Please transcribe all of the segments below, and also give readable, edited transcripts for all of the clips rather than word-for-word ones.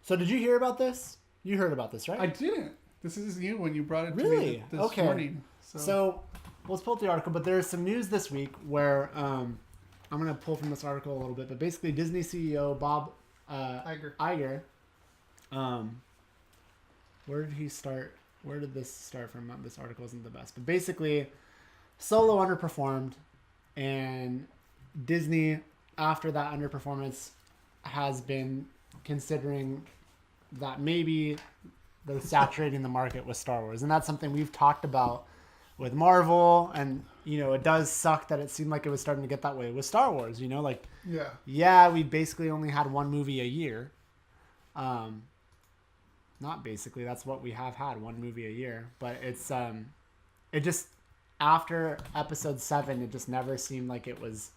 So did you hear about this? You heard about this, right? I didn't. This is you when you brought it to Really? me this morning. So let's pull up the article. But there's some news this week where I'm going to pull from this article a little bit. But basically, Disney CEO Bob Iger. Where did he start? Where did this start from? This article isn't the best. But basically, Solo underperformed. And Disney, after that underperformance, has been considering that maybe they're saturating the market with Star Wars. And that's something we've talked about with Marvel. And, it does suck that it seemed like it was starting to get that way with Star Wars. Yeah, we basically only had one movie a year. Not basically, that's what we have had, one movie a year. But it's, it just, after episode 7, it just never seemed like it was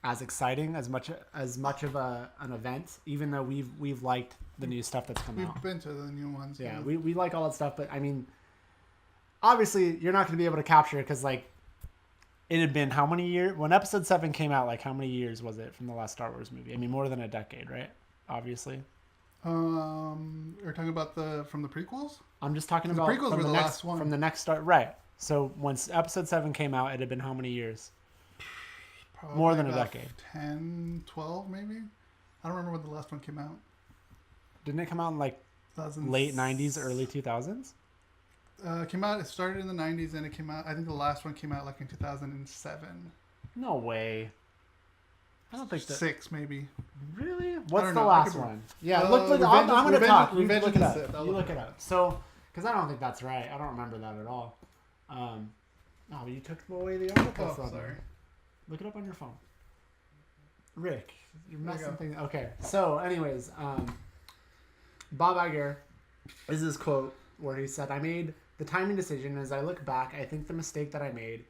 as exciting, as much of an event, even though we've liked the new stuff that's come out. We've been to the new ones. Yeah, we like all that stuff, but I mean, obviously you're not going to be able to capture it because like it had been how many years when episode 7 came out? Like how many years was it from the last Star Wars movie? I mean, more than a decade, right? Obviously. You're talking about from the prequels? I'm just talking about the prequels were the last one from the next start, right? So once episode 7 came out, it had been how many years? Probably more than a decade. 10, 12 maybe. I don't remember when the last one came out. Didn't it come out in like late 90s, early 2000s? It started in the 90s and it came out, I think the last one came out like in 2007. No way. I don't think that. 6 maybe. Really? What's the last one? Yeah, look. I'm going to talk. You look it up. You look it up. So, because I don't think that's right. I don't remember that at all. Oh, you took away the article from sorry. Look it up on your phone. Rick, you're messing things. Okay. So, anyways, Bob Iger is his quote where he said, "I made the timing decision. As I look back, I think the mistake that I made,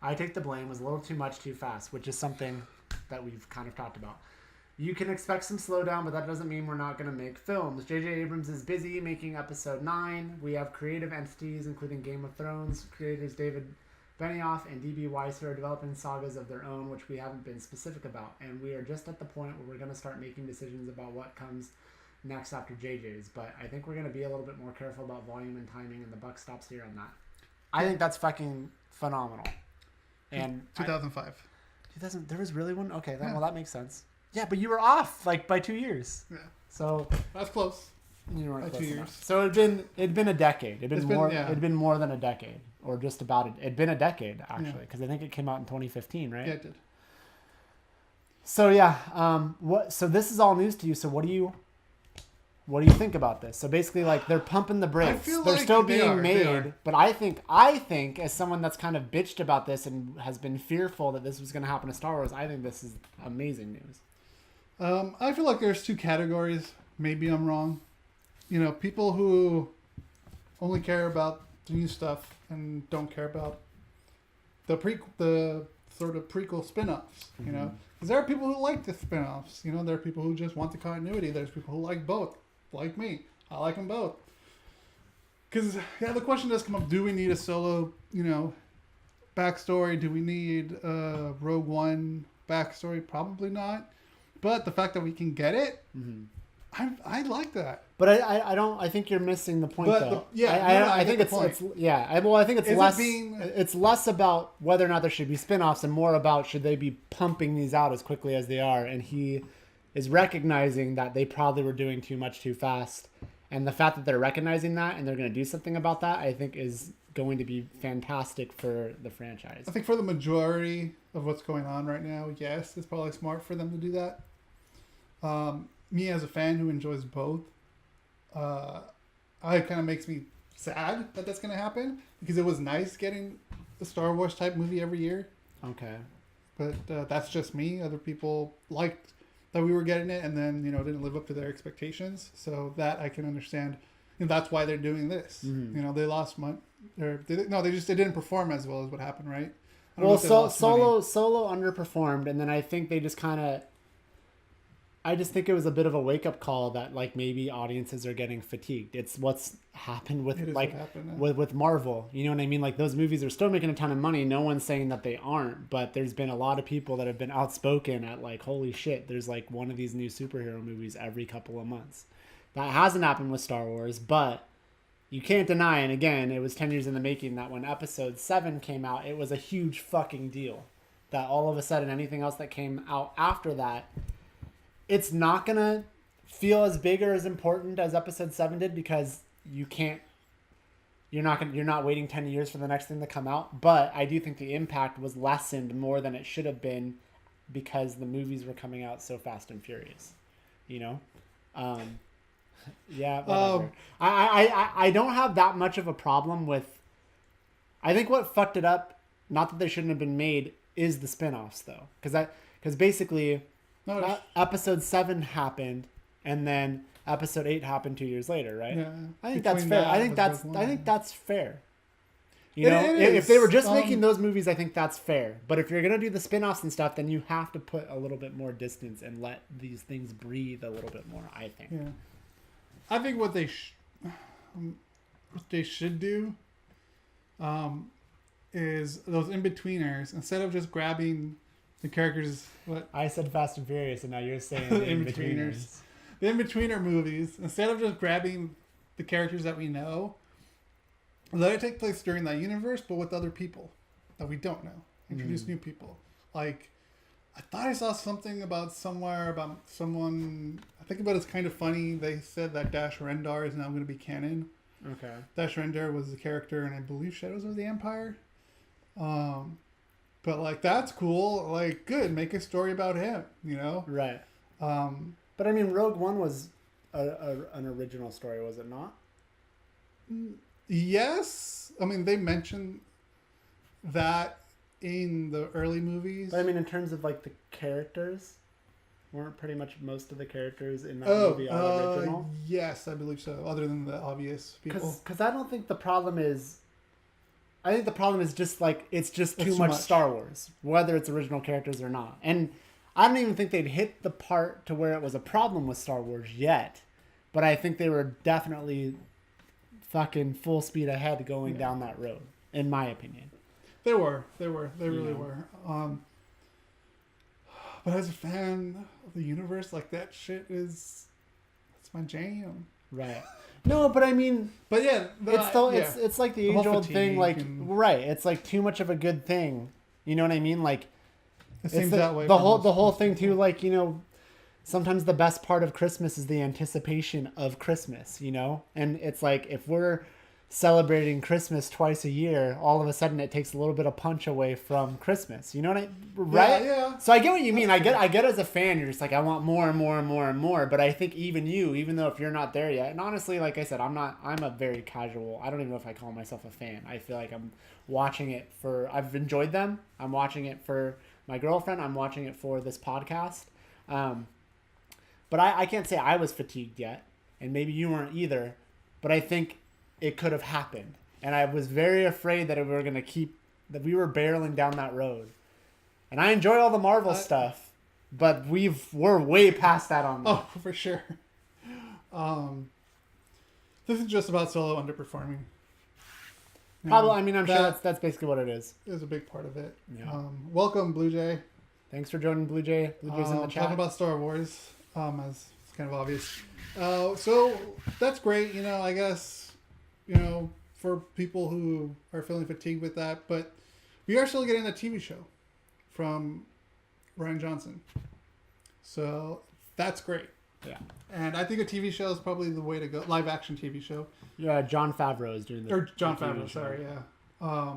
I take the blame, was a little too much too fast," which is something that we've kind of talked about. You can expect some slowdown, but that doesn't mean we're not going to make films. J.J. Abrams is busy making episode 9. We have creative entities, including Game of Thrones creators David Benioff and D.B. Weiss, who are developing sagas of their own, which we haven't been specific about. And we are just at the point where we're going to start making decisions about what comes next after JJ's. But I think we're going to be a little bit more careful about volume and timing, and the buck stops here on that. I think that's fucking phenomenal. And 2005. 2000, there was really one? Okay, well, that makes sense. Yeah, but you were off like by 2 years. Yeah. So that's close. You weren't by close 2 years. enough. So it'd been a decade. It'd been more than a decade, or just about it. It'd been a decade actually, because I think it came out in 2015, right? Yeah, it did. So yeah, so this is all news to you. So what do you think about this? So basically, like, they're pumping the brakes. They're like still being made, but I think as someone that's kind of bitched about this and has been fearful that this was going to happen to Star Wars, I think this is amazing news. I feel like there's 2 categories. Maybe I'm wrong. People who only care about the new stuff and don't care about the sort of prequel spin-offs, because there are people who like the spin-offs. There are people who just want the continuity. There's people who like both. Like me, I like them both. Because the question does come up: do we need a Solo, backstory? Do we need a Rogue One backstory? Probably not. But the fact that we can get it, I like that. But I don't. I think you're missing the point, though. I think it's less about whether or not there should be spin-offs and more about should they be pumping these out as quickly as they are. And he is recognizing that they probably were doing too much too fast. And the fact that they're recognizing that and they're going to do something about that, I think is going to be fantastic for the franchise. I think for the majority of what's going on right now, yes, it's probably smart for them to do that. Me as a fan who enjoys both, it kind of makes me sad that that's going to happen, because it was nice getting a Star Wars type movie every year. Okay. But that's just me. Other people liked that we were getting it and then, didn't live up to their expectations. So that I can understand. That's why they're doing this. They lost money. They didn't perform as well as what happened, right? Well, Solo underperformed, and then I think they just kind of I just think it was a bit of a wake up call that like maybe audiences are getting fatigued. It's what's happened with like with Marvel. You know what I mean? Like those movies are still making a ton of money. No one's saying that they aren't, but there's been a lot of people that have been outspoken at like, holy shit, there's like one of these new superhero movies every couple of months. That hasn't happened with Star Wars, but you can't deny, and again, it was 10 years in the making, that when Episode 7 came out, it was a huge fucking deal. That all of a sudden anything else that came out after that, it's not going to feel as big or as important as Episode 7 did because you're not waiting 10 years for the next thing to come out. But I do think the impact was lessened more than it should have been because the movies were coming out so fast and furious, you know? Yeah, whatever. I don't have that much of a problem with... I think what fucked it up, not that they shouldn't have been made, is the spin-offs, though. Because basically... Episode 7 happened, and then Episode 8 happened 2 years later, right? Yeah. I think that's fair. I think that's fair. You know, if they were just making those movies, I think that's fair. But if you're gonna do the spin-offs and stuff, then you have to put a little bit more distance and let these things breathe a little bit more. I think. Yeah. I think what they should do, is those in-betweeners, instead of just grabbing the characters. What I said Fast and Furious, and now you're saying the in-betweeners. The in-betweener movies, instead of just grabbing the characters that we know, let it take place during that universe, but with other people that we don't know. Introduce new people. Like, I thought I saw something about someone. I think about it's kind of funny. They said that Dash Rendar is now going to be canon. Okay. Dash Rendar was the character, and I believe Shadows of the Empire. But like that's cool. Like, good. Make a story about him. You know. Right. But I mean, Rogue One was an original story, was it not? Yes. I mean, they mentioned that in the early movies. But I mean, in terms of like the characters, weren't pretty much most of the characters in that movie all original? Yes, I believe so. Other than the obvious people. Because I don't think the problem is. I think the problem is just like it's just too much Star Wars, whether it's original characters or not. And I don't even think they'd hit the part to where it was a problem with Star Wars yet. But I think they were definitely fucking full speed ahead going down that road, in my opinion. They really were. But as a fan of the universe, like that shit it's my jam. Right. No, but I mean, but yeah, it's like the age-old thing, like right. It's like too much of a good thing. You know what I mean? Like it seems that way. The whole thing too. Like, you know, sometimes the best part of Christmas is the anticipation of Christmas. You know, and it's like if we're celebrating Christmas twice a year, all of a sudden it takes a little bit of punch away from Christmas. You know what I right? Yeah. So I get what you mean. I get as a fan, you're just like, I want more and more and more and more. But I think even though if you're not there yet, and honestly, like I said, I'm a very casual. I don't even know if I call myself a fan. I feel like I'm watching it I've enjoyed them. I'm watching it for my girlfriend. I'm watching it for this podcast. But I can't say I was fatigued yet, and maybe you weren't either. But I think it could have happened, and I was very afraid that we were barreling down that road. And I enjoy all the Marvel stuff, but we're way past that on. Oh, for sure. This is just about Solo underperforming. Probably. I mean, I'm sure that's basically what it is. Is a big part of it. Yeah. Welcome, Blue Jay. Thanks for joining Blue Jay. Blue Jay's in the chat. Talking about Star Wars, as it's kind of obvious. So that's great. You know, I guess. You know, for people who are feeling fatigued with that, but we are still getting a TV show from Rian Johnson. So that's great. Yeah. And I think a TV show is probably the way to go. Live action TV show. Yeah, Jon Favreau is doing Jon Favreau, sorry, yeah.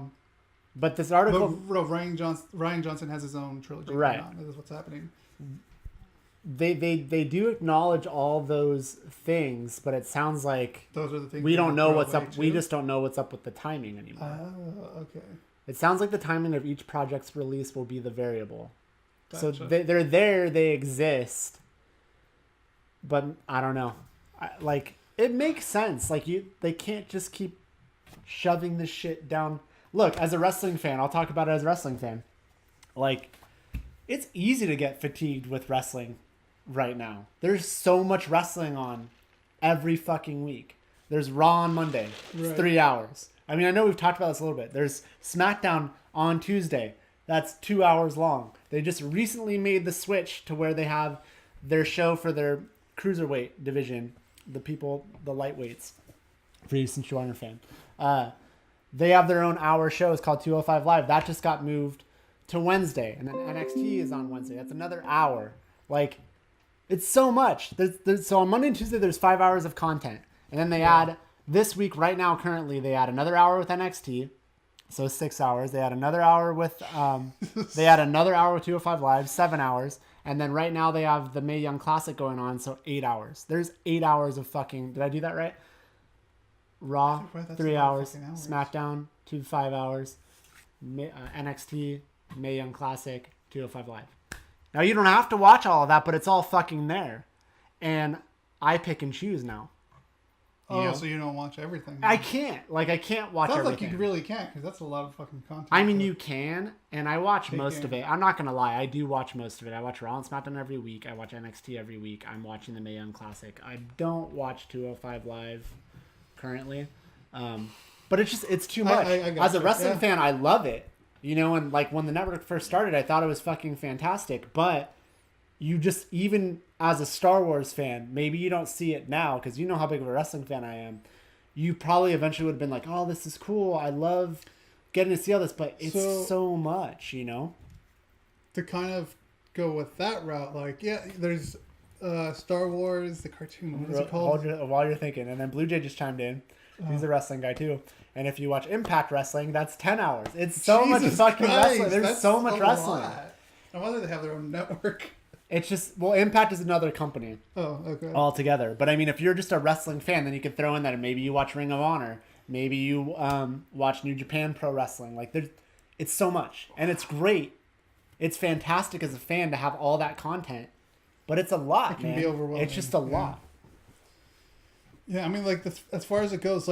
But this article... But Rian Johnson has his own trilogy. Right. This is what's happening. They do acknowledge all those things, but it sounds like those are the things we don't know what's up. Too? We just don't know what's up with the timing anymore. Okay. It sounds like the timing of each project's release will be the variable. Gotcha. So they're there, they exist, but I don't know. Like it makes sense. Like they can't just keep shoving this shit down. Look, as a wrestling fan, I'll talk about it as a wrestling fan. Like, it's easy to get fatigued with wrestling. right now. There's so much wrestling on every fucking week. There's Raw on Monday. It's 3 hours. I mean, I know we've talked about this a little bit. There's SmackDown on Tuesday. That's 2 hours long. They just recently made the switch to where they have their show for their cruiserweight division, the lightweights, for you since you aren't a fan. They have their own hour show. It's called 205 Live. That just got moved to Wednesday. And then NXT is on Wednesday. That's another hour. Like, it's so much. So on Monday and Tuesday, there's 5 hours of content. And then they add, this week, right now, currently, they add another hour with NXT. So 6 hours. They add another hour with, 205 Live, 7 hours. And then right now they have the Mae Young Classic going on, so 8 hours. There's 8 hours of fucking, did I do that right? Raw, 3 hours. SmackDown, 2 to 5 hours. NXT, Mae Young Classic, 205 Live. Now you don't have to watch all of that, but it's all fucking there. And I pick and choose now. So you don't watch everything? I can't. I can't watch everything. Sounds like you really can't, because that's a lot of fucking content. I mean, you can, and I watch most of it. I'm not going to lie. I do watch most of it. I watch Raw and SmackDown every week. I watch NXT every week. I'm watching the Mae Young Classic. I don't watch 205 Live currently. But it's too much. As a wrestling fan, I love it. And when the network first started, I thought it was fucking fantastic. But you just, even as a Star Wars fan, maybe you don't see it now because you know how big of a wrestling fan I am. You probably eventually would have been like, oh, this is cool. I love getting to see all this, but it's so much, To kind of go with that route, there's Star Wars, the cartoon. What is it called? While you're thinking. And then Blue Jay just chimed in. He's a wrestling guy too. And if you watch Impact Wrestling, that's 10 hours. It's so much fucking wrestling. There's so much wrestling. No wonder they have their own network. It's just, Impact is another company. Oh, okay. Altogether. But I mean, if you're just a wrestling fan, then you could throw in that maybe you watch Ring of Honor. Maybe you watch New Japan Pro Wrestling. It's so much. And it's great. It's fantastic as a fan to have all that content. But it's a lot, it can be overwhelming. It's just a lot. Yeah, I mean, as far as it goes,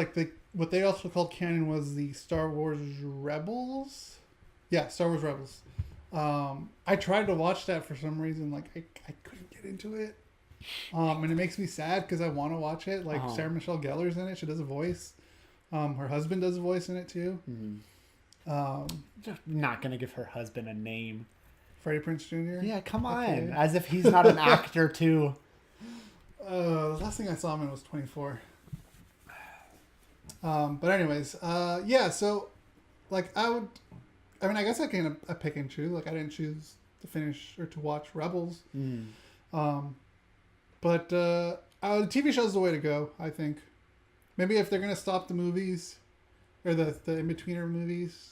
what they also called canon was the Star Wars Rebels. Yeah, Star Wars Rebels. I tried to watch that for some reason. I couldn't get into it. And it makes me sad because I want to watch it. Sarah Michelle Gellar's in it. She does a voice. Her husband does a voice in it too. Mm-hmm. Just not going to give her husband a name. Freddie Prinze Jr.? Yeah, come on. Okay. As if he's not an actor too. The last thing I saw him in was 24. But anyways, so I guess I can pick and choose. I didn't choose to finish or to watch Rebels. But the TV show's the way to go, I think. Maybe if they're going to stop the movies or the in-betweener movies,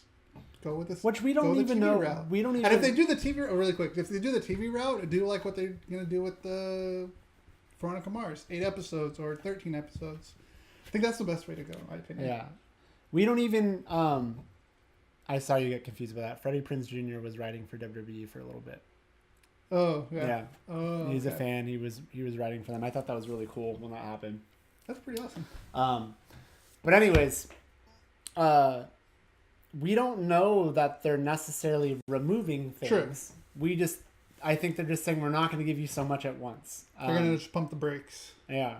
go with this. Which we don't even know. Route. We don't even. And if they do the TV, really quick, if they do the TV route, do like what they're going to do with the Veronica Mars, 8 episodes or 13 episodes. I think that's the best way to go, in my opinion. Yeah. We don't even... I saw you get confused by that. Freddie Prinze Jr. was writing for WWE for a little bit. Oh, yeah. Yeah. Oh, he's a fan. He was writing for them. I thought that was really cool when that happened. That's pretty awesome. But anyways, we don't know that they're necessarily removing things. True. I think they're just saying we're not going to give you so much at once. They're going to just pump the brakes. Yeah.